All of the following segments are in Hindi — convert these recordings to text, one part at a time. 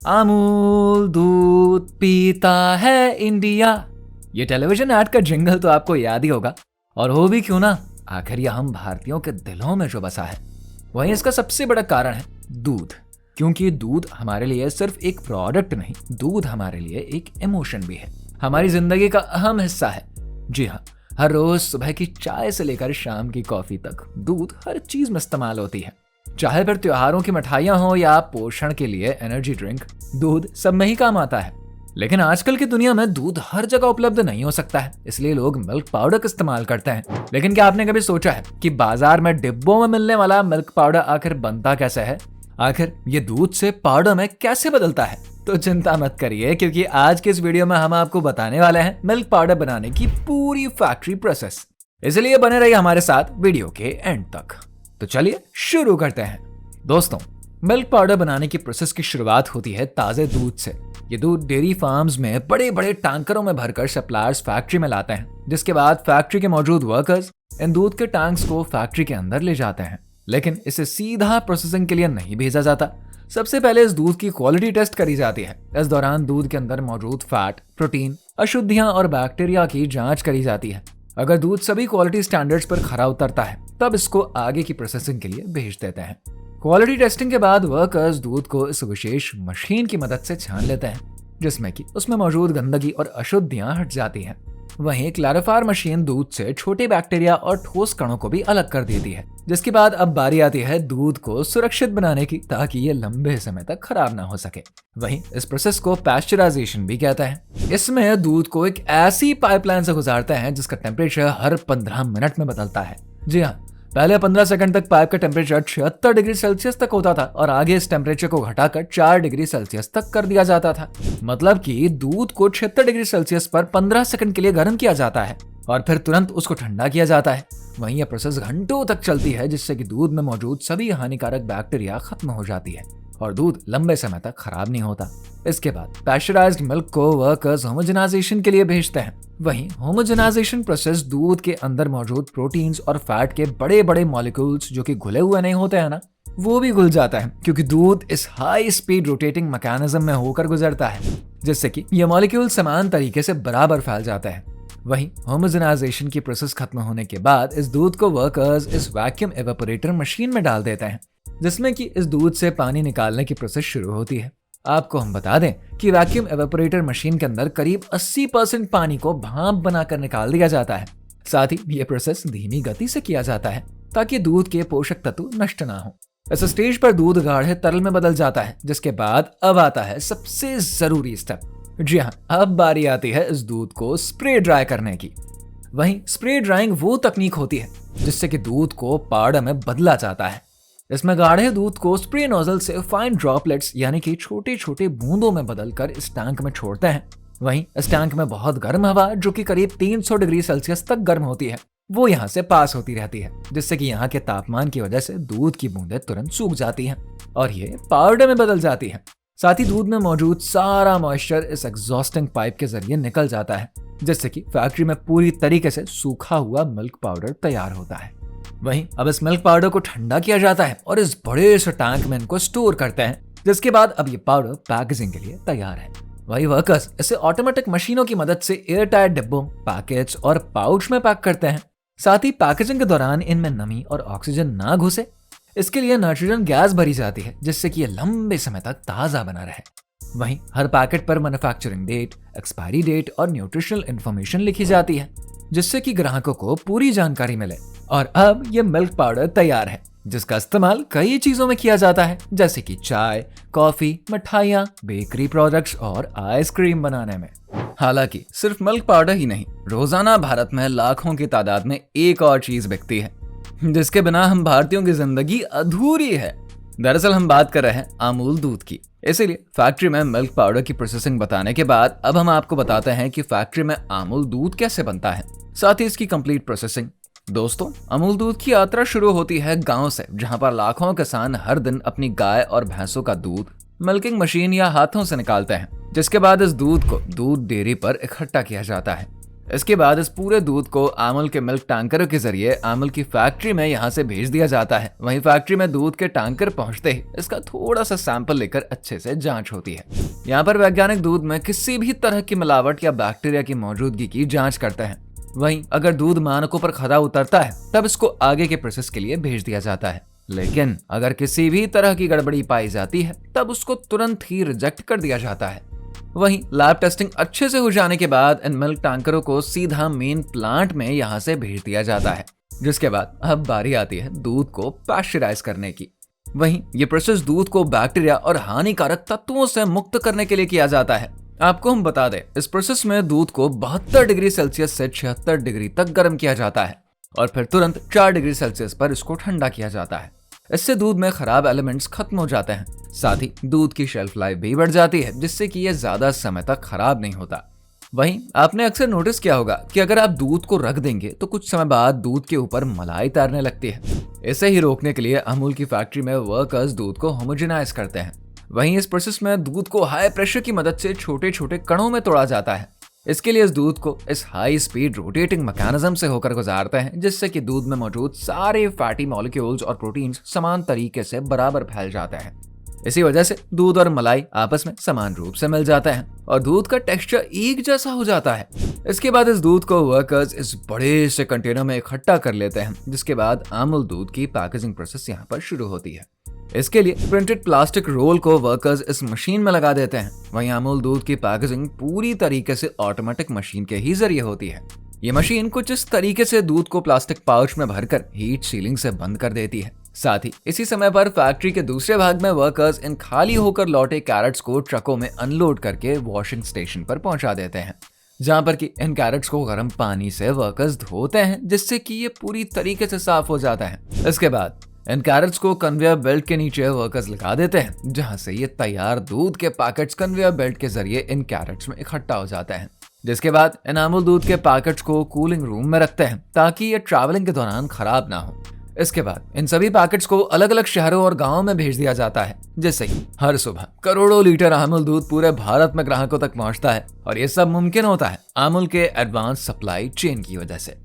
अमूल दूध पीता है इंडिया। ये टेलीविजन ऐड का जिंगल तो आपको याद ही होगा, और हो भी क्यों ना, आखिर ये हम भारतीयों के दिलों में जो बसा है। वहीं इसका सबसे बड़ा कारण है दूध, क्योंकि दूध हमारे लिए सिर्फ एक प्रोडक्ट नहीं, दूध हमारे लिए एक इमोशन भी है, हमारी जिंदगी का अहम हिस्सा है। जी हाँ, हर रोज सुबह की चाय से लेकर शाम की कॉफी तक दूध हर चीज में इस्तेमाल होती है। चाहे फिर त्योहारों की मिठाइयां हो या पोषण के लिए एनर्जी ड्रिंक, दूध सब में ही काम आता है। लेकिन आजकल की दुनिया में दूध हर जगह उपलब्ध नहीं हो सकता है, इसलिए लोग मिल्क पाउडर का इस्तेमाल करते हैं। लेकिन क्या आपने कभी सोचा है कि बाजार में डिब्बों में मिलने वाला मिल्क पाउडर आखिर बनता कैसे है? आखिर ये दूध से पाउडर में कैसे बदलता है? तो चिंता मत करिए, क्योंकि आज के इस वीडियो में हम आपको बताने वाले हैं मिल्क पाउडर बनाने की पूरी फैक्ट्री प्रोसेस। इसलिए बने रहिए हमारे साथ वीडियो के एंड तक। तो चलिए शुरू करते हैं। दोस्तों, मिल्क पाउडर बनाने की प्रोसेस की शुरुआत होती है ताजे दूध से। ये दूध डेयरी फार्म्स में बड़े बड़े टैंकरों में भरकर सप्लायर्स फैक्ट्री में लाते हैं, जिसके बाद फैक्ट्री के मौजूद वर्कर्स इन दूध के टैंक्स को फैक्ट्री के अंदर ले जाते हैं। लेकिन इसे सीधा प्रोसेसिंग के लिए नहीं भेजा जाता। सबसे पहले इस दूध की क्वालिटी टेस्ट करी जाती है। इस दौरान दूध के अंदर मौजूद फैट, प्रोटीन, अशुद्धियां और बैक्टीरिया की जांच करी जाती है। अगर दूध सभी क्वालिटी स्टैंडर्ड्स पर खरा उतरता है, तब इसको आगे की प्रोसेसिंग के लिए भेज देते हैं। क्वालिटी टेस्टिंग के बाद वर्कर्स दूध को इस विशेष मशीन की मदद से छान लेते हैं, जिसमें कि उसमें मौजूद गंदगी और अशुद्धियां हट जाती हैं। वहीं क्लैरिफायर मशीन दूध से छोटे बैक्टीरिया और ठोस कणों को भी अलग कर देती है, जिसके बाद अब बारी आती है दूध को सुरक्षित बनाने की, ताकि ये लंबे समय तक खराब ना हो सके। वहीं इस प्रोसेस को पैस्चराइजेशन भी कहते हैं। इसमें दूध को एक ऐसी पाइपलाइन से गुजारते हैं जिसका टेम्परेचर हर 15 मिनट में बदलता है। जी हाँ, पहले 15 सेकंड तक पाइप का टेम्परेचर 76 डिग्री सेल्सियस तक होता था, और आगे इस टेम्परेचर को घटाकर 4 डिग्री सेल्सियस तक कर दिया जाता था। मतलब कि दूध को 76 डिग्री सेल्सियस पर 15 सेकंड के लिए गर्म किया जाता है और फिर तुरंत उसको ठंडा किया जाता है। वहीं यह प्रोसेस घंटों तक चलती है, जिससे कि दूध में मौजूद सभी हानिकारक बैक्टीरिया खत्म हो जाती है और दूध लंबे समय तक खराब नहीं होता। इसके बाद पैस्चराइज्ड मिल्क को वर्कर्स होमोजेनाइजेशन के लिए भेजते हैं। वहीं होमोजेनाइजेशन प्रोसेस दूध के अंदर मौजूद प्रोटीन्स और फैट के बड़े बड़े मॉलिक्यूल्स जो कि घुले हुए नहीं होते हैं ना, वो भी घुल जाता है, क्योंकि दूध इस हाई स्पीड रोटेटिंग मैकेनिज्म में होकर गुजरता है, जिससे कि ये मॉलिक्यूल समान तरीके से बराबर फैल जाता है। वहीं होमोजेनाइजेशन की प्रोसेस खत्म होने के बाद इस दूध को वर्कर्स इस वैक्यूम एवापोरेटर मशीन में डाल देते हैं, जिसमें कि इस दूध से पानी निकालने की प्रोसेस शुरू होती है। आपको हम बता दें कि वैक्यूम एवापोरेटर मशीन के अंदर करीब 80% पानी को भाप बनाकर निकाल दिया जाता है। साथ ही ये प्रोसेस धीमी गति से किया जाता है, ताकि दूध के पोषक तत्व नष्ट ना हो। इस स्टेज पर दूध गाढ़े तरल में बदल जाता है, जिसके बाद अब आता है सबसे जरूरी स्टेप। जी हाँ, अब बारी आती है इस दूध को स्प्रे ड्राई करने की। वहीं स्प्रे ड्राइंग वो तकनीक होती है जिससे कि दूध को पाउडर में बदला जाता है। इसमें गाढ़े दूध को स्प्रे नोजल से फाइन ड्रॉपलेट्स यानी कि छोटे छोटे बूंदों में बदलकर इस टैंक में छोड़ते हैं। वहीं इस टैंक में बहुत गर्म हवा, जो कि करीब 300 डिग्री सेल्सियस तक गर्म होती है, वो यहाँ से पास होती रहती है, जिससे कि यहाँ के तापमान की वजह से दूध की बूंदें तुरंत सूख जाती हैं और ये पाउडर में बदल जाती हैं। साथ ही दूध में मौजूद सारा मॉइस्चर इस एग्जॉस्टिंग पाइप के जरिए निकल जाता है, जिससे कि फैक्ट्री में पूरी तरीके से सूखा हुआ मिल्क पाउडर तैयार होता है। वहीं अब इस मिल्क पाउडर को ठंडा किया जाता है और इस बड़े से टैंक में इनको स्टोर करते हैं, जिसके बाद अब ये पाउडर पैकेजिंग के लिए तैयार है। वही वर्कर्स इसे ऑटोमेटिक मशीनों की मदद से एयर टाइट डिब्बों, पैकेट्स और पाउच में पैक करते हैं। साथ ही पैकेजिंग के दौरान इनमें नमी और ऑक्सीजन ना घुसे, इसके लिए नाइट्रोजन गैस भरी जाती है, जिससे कि ये लंबे समय तक ताज़ा बना रहे। वहीं हर पैकेट पर मैन्युफैक्चरिंग डेट, एक्सपायरी डेट और न्यूट्रिशनल इंफॉर्मेशन लिखी जाती है, जिससे कि ग्राहकों को पूरी जानकारी मिले। और अब ये मिल्क पाउडर तैयार है, जिसका इस्तेमाल कई चीजों में किया जाता है, जैसे कि चाय, कॉफी, मिठाइयाँ, बेकरी प्रोडक्ट्स और आइसक्रीम बनाने में। हालांकि सिर्फ मिल्क पाउडर ही नहीं, रोजाना भारत में लाखों की तादाद में एक और चीज बिकती है, जिसके बिना हम भारतीयों की जिंदगी अधूरी है। दरअसल हम बात कर रहे हैं अमूल दूध की। इसीलिए फैक्ट्री में मिल्क पाउडर की प्रोसेसिंग बताने के बाद अब हम आपको बताते हैं कि फैक्ट्री में अमूल दूध कैसे बनता है, साथ ही इसकी कंप्लीट प्रोसेसिंग। दोस्तों, अमूल दूध की यात्रा शुरू होती है गांव से, जहां पर लाखों किसान हर दिन अपनी गाय और भैंसों का दूध मिल्किंग मशीन या हाथों से निकालते हैं, जिसके बाद इस दूध को दूध डेयरी पर इकट्ठा किया जाता है। इसके बाद इस पूरे दूध को अमूल के मिल्क टैंकरों के जरिए अमूल की फैक्ट्री में यहाँ से भेज दिया जाता है। वहीं फैक्ट्री में दूध के टैंकर पहुंचते ही इसका थोड़ा सा सैंपल लेकर अच्छे से जांच होती है। यहाँ पर वैज्ञानिक दूध में किसी भी तरह की मिलावट या बैक्टीरिया की मौजूदगी की जांच करते हैं। वहीं अगर दूध मानकों पर खरा उतरता है तब इसको आगे के प्रोसेस के लिए भेज दिया जाता है। लेकिन अगर किसी भी तरह की गड़बड़ी पाई जाती है तब उसको तुरंत ही रिजेक्ट कर दिया जाता है। वहीं लैब टेस्टिंग अच्छे से हो जाने के बाद इन मिल्क टैंकरों को सीधा मेन प्लांट में यहाँ से भेज दिया जाता है, जिसके बाद अब बारी आती है दूध को पाश्चराइज करने की। वहीं ये प्रोसेस दूध को बैक्टीरिया और हानिकारक तत्वों से मुक्त करने के लिए किया जाता है। आपको हम बता दें, इस प्रोसेस में दूध को 72 डिग्री सेल्सियस से 76 डिग्री तक गर्म किया जाता है और फिर तुरंत 4 डिग्री सेल्सियस पर इसको ठंडा किया जाता है। इससे दूध में खराब एलिमेंट्स खत्म हो जाते हैं। साथ ही दूध की शेल्फ लाइफ भी बढ़ जाती है, जिससे कि यह ज्यादा समय तक खराब नहीं होता। वहीं आपने अक्सर नोटिस किया होगा कि अगर आप दूध को रख देंगे तो कुछ समय बाद दूध के ऊपर मलाई तैरने लगती है। इसे ही रोकने के लिए अमूल की फैक्ट्री में वर्कर्स दूध को होमोजेनाइज करते हैं। वहीं इस प्रोसेस में दूध को हाई प्रेशर की मदद से छोटे छोटे कणों में तोड़ा जाता है। इसके लिए इस दूध को इस हाई स्पीड रोटेटिंग मैकेनिज्म से होकर गुजारते हैं, जिससे कि दूध में मौजूद सारे फैटी मॉलिक्यूल्स और प्रोटीन्स समान तरीके से बराबर फैल जाते हैं। इसी वजह से दूध और मलाई आपस में समान रूप से मिल जाते हैं और दूध का टेक्सचर एक जैसा हो जाता है। इसके बाद इस दूध को वर्कर्स इस बड़े से कंटेनर में इकट्ठा कर लेते हैं, जिसके बाद अमूल दूध की पैकेजिंग प्रोसेस यहाँ पर शुरू होती है। इसके लिए प्रिंटेड प्लास्टिक रोल को वर्कर्स इस मशीन में लगा देते हैं। वहीं अमूल दूध की पैकेजिंग पूरी तरीके से ऑटोमेटिक मशीन के ही जरिए होती है। ये मशीन कुछ इस तरीके से दूध को प्लास्टिक पाउच में भरकर हीट सीलिंग से बंद कर देती है। साथ ही इसी समय पर फैक्ट्री के दूसरे भाग में वर्कर्स इन खाली होकर लौटे कैरेट्स को ट्रकों में अनलोड करके वॉशिंग स्टेशन पर पहुंचा देते हैं, जहां पर कि इन कैरेट्स को गर्म पानी से वर्कर्स धोते हैं, जिससे कि ये पूरी तरीके से साफ हो जाता है। इसके बाद इन कैरेट्स को कन्वेयर बेल्ट के नीचे वर्कर्स लगा देते हैं, जहां से ये तैयार दूध के पैकेट्स कन्वेयर बेल्ट के जरिए इन कैरेट्स में इकट्ठा हो जाते हैं। जिसके बाद इन अमूल दूध के पैकेट्स को कूलिंग रूम में रखते हैं ताकि ये ट्रैवलिंग के दौरान खराब ना हो। इसके बाद इन सभी पैकेट्स को अलग अलग शहरों और गांवों में भेज दिया जाता है, जिससे कि हर सुबह करोड़ों लीटर अमूल दूध पूरे भारत में ग्राहकों तक पहुंचता है। और ये सब मुमकिन होता है अमूल के एडवांस सप्लाई चेन की वजह से।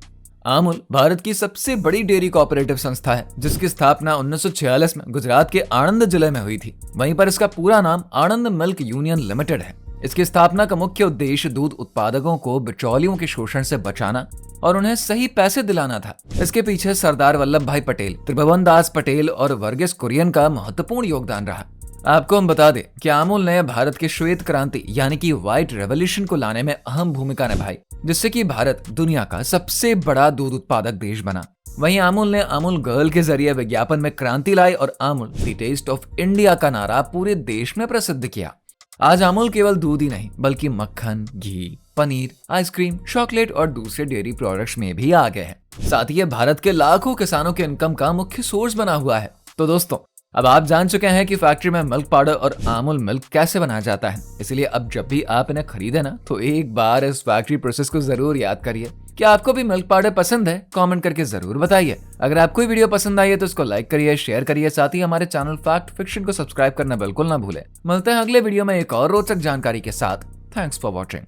अमूल भारत की सबसे बड़ी डेयरी कोऑपरेटिव संस्था है, जिसकी स्थापना 1946 में गुजरात के आणंद जिले में हुई थी। वहीं पर इसका पूरा नाम आणंद मिल्क यूनियन लिमिटेड है। इसकी स्थापना का मुख्य उद्देश्य दूध उत्पादकों को बिचौलियों के शोषण से बचाना और उन्हें सही पैसे दिलाना था। इसके पीछे सरदार वल्लभ भाई पटेल, त्रिभुवन दास पटेल और वर्गीस कुरियन का महत्वपूर्ण योगदान रहा। आपको हम बता दें कि अमूल ने भारत की श्वेत क्रांति यानी कि व्हाइट रेवोल्यूशन को लाने में अहम भूमिका निभाई, जिससे कि भारत दुनिया का सबसे बड़ा दूध उत्पादक देश बना। वहीं अमूल ने अमूल गर्ल के जरिए विज्ञापन में क्रांति लाई और Amul the taste of India का नारा पूरे देश में प्रसिद्ध किया। आज अमूल केवल दूध ही नहीं बल्कि मक्खन, घी, पनीर, आइसक्रीम, चॉकलेट और दूसरे डेयरी प्रोडक्ट्स में भी आ गए हैं। साथ ही ये भारत के लाखों किसानों के इनकम का मुख्य सोर्स बना हुआ है। तो दोस्तों, अब आप जान चुके हैं कि फैक्ट्री में मिल्क पाउडर और अमूल मिल्क कैसे बनाया जाता है। इसलिए अब जब भी आप इन्हें खरीदे ना, तो एक बार इस फैक्ट्री प्रोसेस को जरूर याद करिए। क्या आपको भी मिल्क पाउडर पसंद है? कमेंट करके जरूर बताइए। अगर आपको ये वीडियो पसंद आई है तो इसको लाइक करिए, शेयर करिए। साथ ही हमारे चैनल फैक्ट फिक्शन को सब्सक्राइब करना बिल्कुल ना भूले। मिलते हैं अगले वीडियो में एक और रोचक जानकारी के साथ। Thanks for watching.